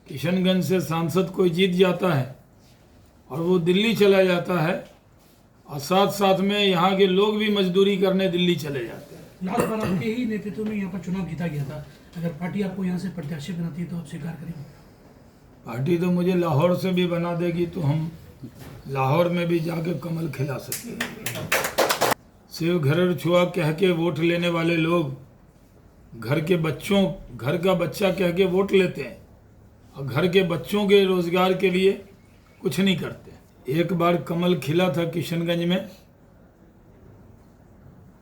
किशनगंज से सांसद कोई जीत जाता है और वो दिल्ली चला जाता है और साथ साथ में यहाँ के लोग भी मजदूरी करने दिल्ली चले जाते हैं। लास्ट बार आपके ही नेतृत्व में यहाँ पर चुनाव जीता गया था, अगर पार्टी आपको यहाँ से प्रत्याशी बनाती है तो आप स्वीकार करेंगे? पार्टी तो मुझे लाहौर से भी बना देगी तो हम लाहौर में भी जाके कमल खिला सकते हैं। सिर्फ घर छुआ कह के वोट लेने वाले लोग घर का बच्चा कह के वोट लेते हैं और घर के बच्चों के रोजगार के लिए कुछ नहीं करते। एक बार कमल खिला था किशनगंज में,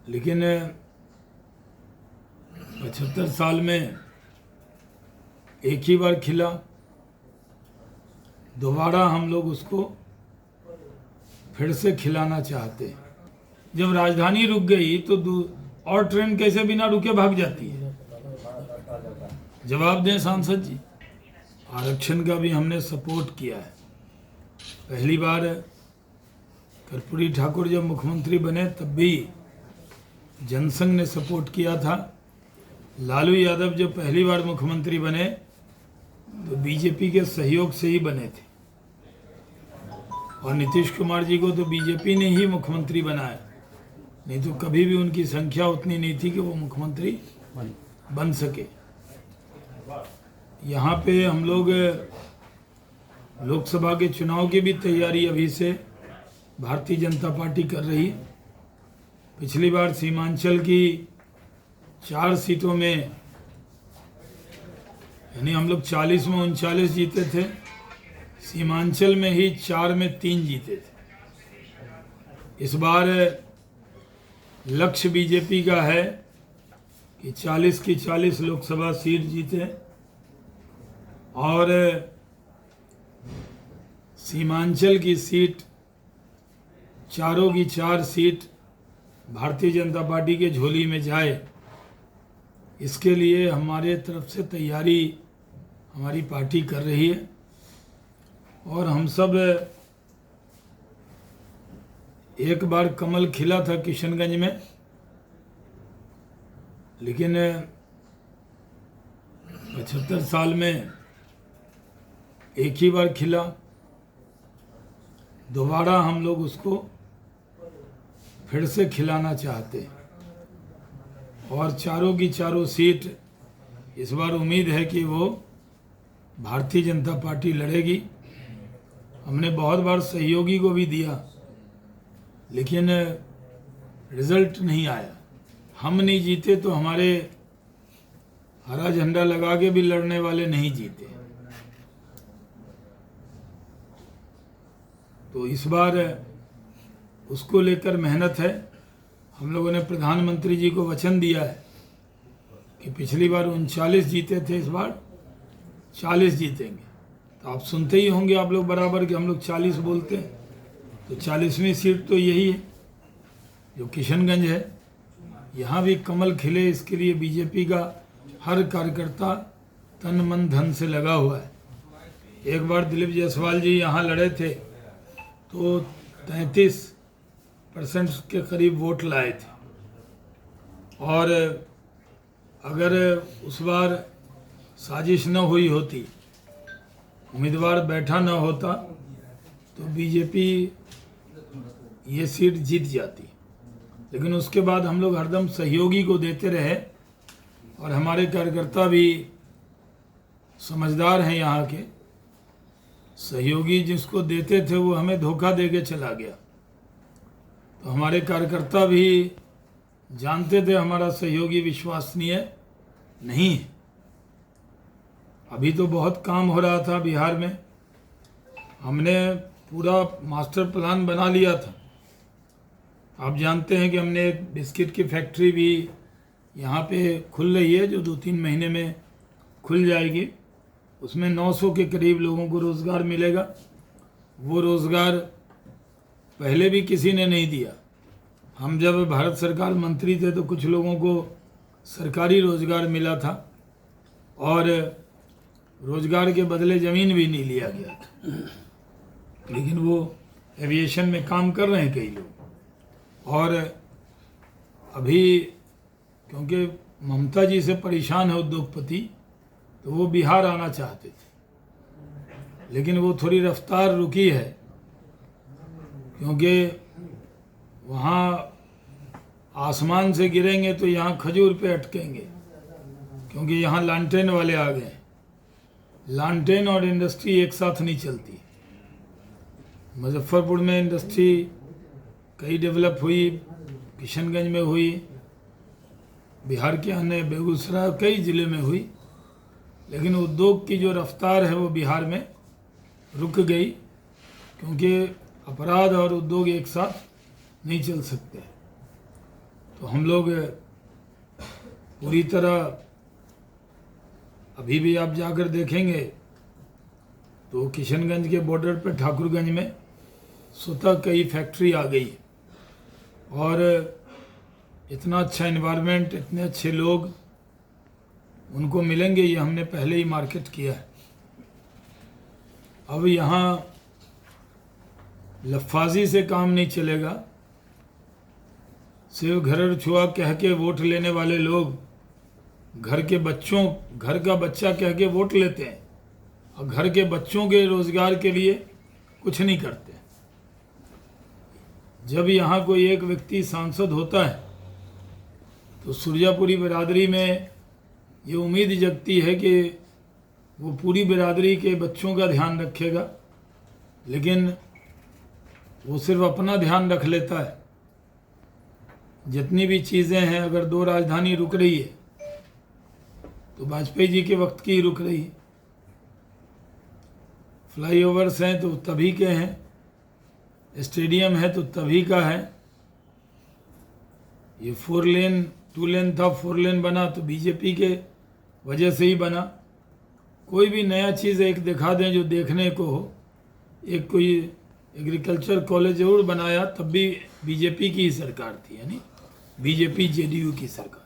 लेकिन 75 साल में एक ही बार खिला। दोबारा हम लोग उसको फिर से खिलाना चाहते हैं। जब राजधानी रुक गई तो और ट्रेन कैसे बिना रुके भाग जाती है? जवाब दें सांसद जी। आरक्षण का भी हमने सपोर्ट किया है। पहली बार कर्पूरी ठाकुर जब मुख्यमंत्री बने तब भी जनसंघ ने सपोर्ट किया था। लालू यादव जब पहली बार मुख्यमंत्री बने तो बीजेपी के सहयोग से ही बने थे और नीतीश कुमार जी को तो बीजेपी ने ही मुख्यमंत्री बनाया, नहीं तो कभी भी उनकी संख्या उतनी नहीं थी कि वो मुख्यमंत्री बन सके। यहाँ पे हम लोग लोकसभा के चुनाव की भी तैयारी अभी से भारतीय जनता पार्टी कर रही है। पिछली बार सीमांचल की 4 सीटों में यानी हम लोग 40 में 39 जीते थे, सीमांचल में ही 4 में 3 जीते थे। इस बार लक्ष्य बीजेपी का है कि 40 की 40 लोकसभा सीट जीते और सीमांचल की सीट, चारों की 4 सीट भारतीय जनता पार्टी के झोली में जाए। इसके लिए हमारे तरफ से तैयारी हमारी पार्टी कर रही है और हम सब एक बार कमल खिला था किशनगंज में, लेकिन 75 साल में एक ही बार खिला। दोबारा हम लोग उसको फिर से खिलाना चाहते हैं और चारों की चारों सीट इस बार उम्मीद है कि वो भारतीय जनता पार्टी लड़ेगी। हमने बहुत बार सहयोगी को भी दिया लेकिन रिजल्ट नहीं आया। हम नहीं जीते तो हमारे हरा झंडा लगा के भी लड़ने वाले नहीं जीते। तो इस बार उसको लेकर मेहनत है। हम लोगों ने प्रधानमंत्री जी को वचन दिया है कि पिछली बार 39 जीते थे, इस बार 40 जीतेंगे। तो आप सुनते ही होंगे आप लोग बराबर कि हम लोग 40 बोलते हैं, तो 40वीं सीट तो यही है जो किशनगंज है। यहाँ भी कमल खिले, इसके लिए बीजेपी का हर कार्यकर्ता तन मन धन से लगा हुआ है। एक बार दिलीप जायसवाल जी यहाँ लड़े थे तो 33% के करीब वोट लाए थे और अगर उस बार साजिश न हुई होती, उम्मीदवार बैठा न होता तो बीजेपी ये सीट जीत जाती। लेकिन उसके बाद हम लोग हरदम सहयोगी को देते रहे और हमारे कार्यकर्ता भी समझदार हैं। यहाँ के सहयोगी जिसको देते थे वो हमें धोखा दे के चला गया, तो हमारे कार्यकर्ता भी जानते थे हमारा सहयोगी विश्वसनीय नहीं है। अभी तो बहुत काम हो रहा था बिहार में, हमने पूरा मास्टर प्लान बना लिया था। आप जानते हैं कि हमने एक बिस्किट की फैक्ट्री भी यहाँ पे खुल रही है जो 2-3 महीने में खुल जाएगी। उसमें 900 के करीब लोगों को रोज़गार मिलेगा। वो रोज़गार पहले भी किसी ने नहीं दिया। हम जब भारत सरकार मंत्री थे तो कुछ लोगों को सरकारी रोज़गार मिला था और रोज़गार के बदले ज़मीन भी नहीं लिया गया था, लेकिन वो एविएशन में काम कर रहे हैं कई लोग। और अभी क्योंकि ममता जी से परेशान है उद्योगपति, तो वो बिहार आना चाहते थे लेकिन वो थोड़ी रफ्तार रुकी है क्योंकि वहाँ आसमान से गिरेंगे तो यहाँ खजूर पे अटकेंगे, क्योंकि यहाँ लालटेन वाले आ गए। लालटेन और इंडस्ट्री एक साथ नहीं चलती। मुजफ्फरपुर में इंडस्ट्री कई डेवलप हुई, किशनगंज में हुई, बिहार के अन्य बेगूसराय कई ज़िले में हुई, लेकिन उद्योग की जो रफ्तार है वो बिहार में रुक गई, क्योंकि अपराध और उद्योग एक साथ नहीं चल सकते। तो हम लोग पूरी तरह, अभी भी आप जाकर देखेंगे तो किशनगंज के बॉर्डर पर ठाकुरगंज में स्वतः कई फैक्ट्री आ गई और इतना अच्छा एनवायरनमेंट, इतने अच्छे लोग उनको मिलेंगे, ये हमने पहले ही मार्केट किया है। अब यहाँ लफाजी से काम नहीं चलेगा। सिर्फ घर छुआ कह के वोट लेने वाले लोग घर का बच्चा कह के वोट लेते हैं और घर के बच्चों के रोजगार के लिए कुछ नहीं करते। जब यहाँ कोई एक व्यक्ति सांसद होता है तो सुरजापुरी बिरादरी में ये उम्मीद जगती है कि वो पूरी बिरादरी के बच्चों का ध्यान रखेगा, लेकिन वो सिर्फ अपना ध्यान रख लेता है। जितनी भी चीज़ें हैं, अगर 2 राजधानी रुक रही है तो वाजपेयी जी के वक्त की ही रुक रही है। फ्लाईओवर्स हैं तो तभी के हैं, स्टेडियम है तो तभी का है। ये 4 लेन 2 लेन था, 4 लेन बना तो बीजेपी के वजह से ही बना। कोई भी नया चीज़ एक दिखा दें जो देखने को हो। एक कोई एग्रीकल्चर कॉलेज जरूर बनाया, तब भी बीजेपी की ही सरकार थी, यानी बीजेपी जेडीयू की सरकार।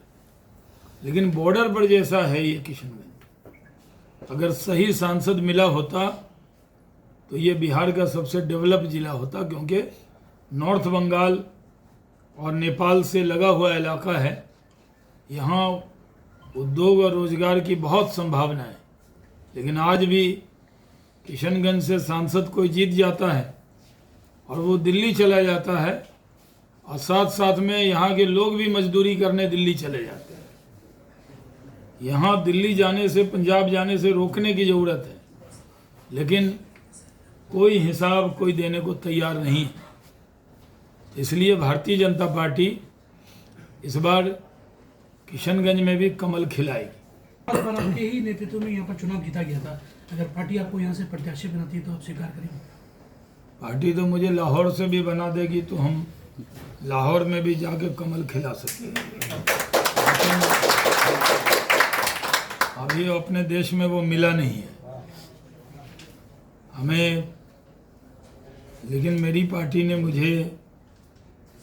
लेकिन बॉर्डर पर जैसा है ये किशनगंज, अगर सही सांसद मिला होता तो ये बिहार का सबसे डेवलप जिला होता, क्योंकि नॉर्थ बंगाल और नेपाल से लगा हुआ इलाका है। यहाँ उद्योग और रोजगार की बहुत संभावना है। लेकिन आज भी किशनगंज से सांसद कोई जीत जाता है और वो दिल्ली चला जाता है, और साथ साथ में यहाँ के लोग भी मजदूरी करने दिल्ली चले जाते हैं। यहाँ दिल्ली जाने से, पंजाब जाने से रोकने की ज़रूरत है, लेकिन कोई हिसाब कोई देने को तैयार नहीं है। इसलिए भारतीय जनता पार्टी इस बार किशनगंज में भी कमल खिलाएगी। पर आपके ही नेतृत्व में यहाँ पर चुनाव जीता गया था। अगर पार्टी आपको यहाँ से प्रत्याशी बनाती है तो आप स्वीकार करेंगे? पार्टी तो मुझे लाहौर से भी बना देगी तो हम लाहौर में भी जाके कमल खिला सकते हैं। अभी अपने देश में वो मिला नहीं है हमें। लेकिन मेरी पार्टी ने मुझे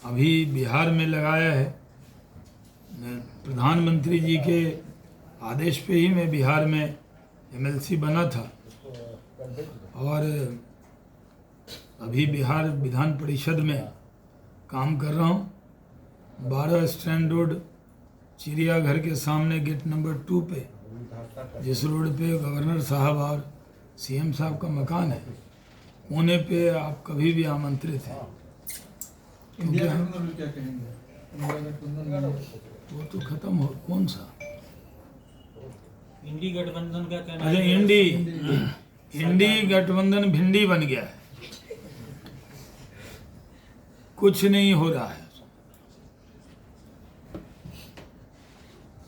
अभी बिहार में लगाया है। प्रधानमंत्री जी के आदेश पे ही मैं बिहार में एमएलसी बना था, और अभी बिहार विधान परिषद में काम कर रहा हूँ। 12 स्टैंड रोड चिड़ियाघर के सामने गेट नंबर 2 पे, जिस रोड पे गवर्नर साहब और सीएम साहब का मकान है, कोने पे आप कभी भी आमंत्रित हैं। इंडिया गठबंधन क्या कहेंगे? इंडिया गठबंधन वो तो खत्म हो, कौन सा इंडी गठबंधन का कहना अरे इंडी गठबंधन भिंडी बन गया है, कुछ नहीं हो रहा है।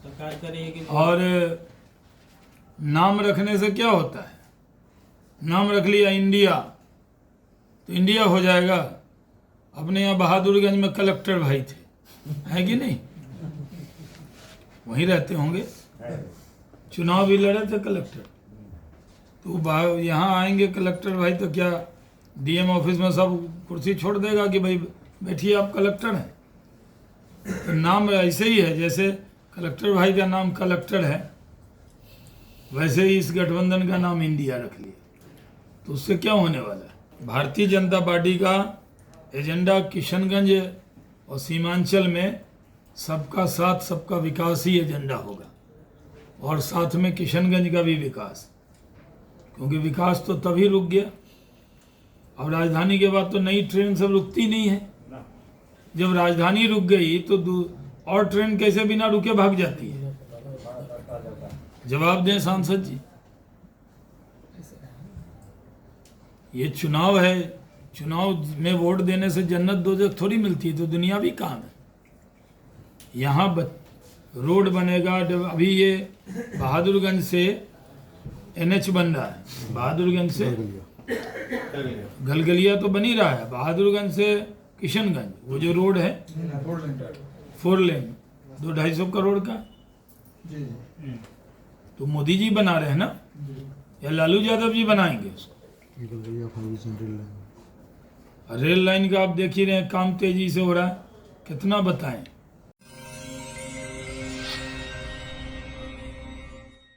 सरकार करेगी। और नाम रखने से क्या होता है? नाम रख लिया इंडिया तो इंडिया हो जाएगा। अपने यहाँ बहादुरगंज में कलेक्टर भाई थे, है कि नहीं? वहीं रहते होंगे, चुनाव भी लड़े थे कलेक्टर। तो यहाँ आएंगे कलेक्टर भाई तो क्या डीएम ऑफिस में सब कुर्सी छोड़ देगा कि भाई बैठिए आप कलेक्टर हैं? तो नाम ऐसे ही है, जैसे कलेक्टर भाई का नाम कलेक्टर है, वैसे ही इस गठबंधन का नाम इंडिया रख लिया। तो उससे क्या होने वाला है? भारतीय जनता पार्टी का एजेंडा किशनगंज और सीमांचल में सबका साथ सबका विकास ही एजेंडा होगा, और साथ में किशनगंज का भी विकास, क्योंकि विकास तो तभी रुक गया। अब राजधानी के बाद तो नई ट्रेन सब रुकती नहीं है। जब राजधानी रुक गई तो और ट्रेन कैसे बिना रुके भाग जाती है? जवाब दें सांसद जी। ये चुनाव है, चुनाव में वोट देने से जन्नत दोजख थोड़ी मिलती है, तो दुनियावी काम है। यहाँ रोड बनेगा, अभी ये बहादुरगंज से NH बन रहा है, बहादुरगंज से गलगलिया तो बन ही रहा है, बहादुरगंज से किशनगंज वो जो रोड है 4 लेन 200-250 करोड़ का, जी जी तो मोदी जी बना रहे हैं ना, या लालू यादव जी बनाएंगे उसको? रेल लाइन का आप देख ही रहे हैं, काम तेजी से हो रहा है, कितना बताएं।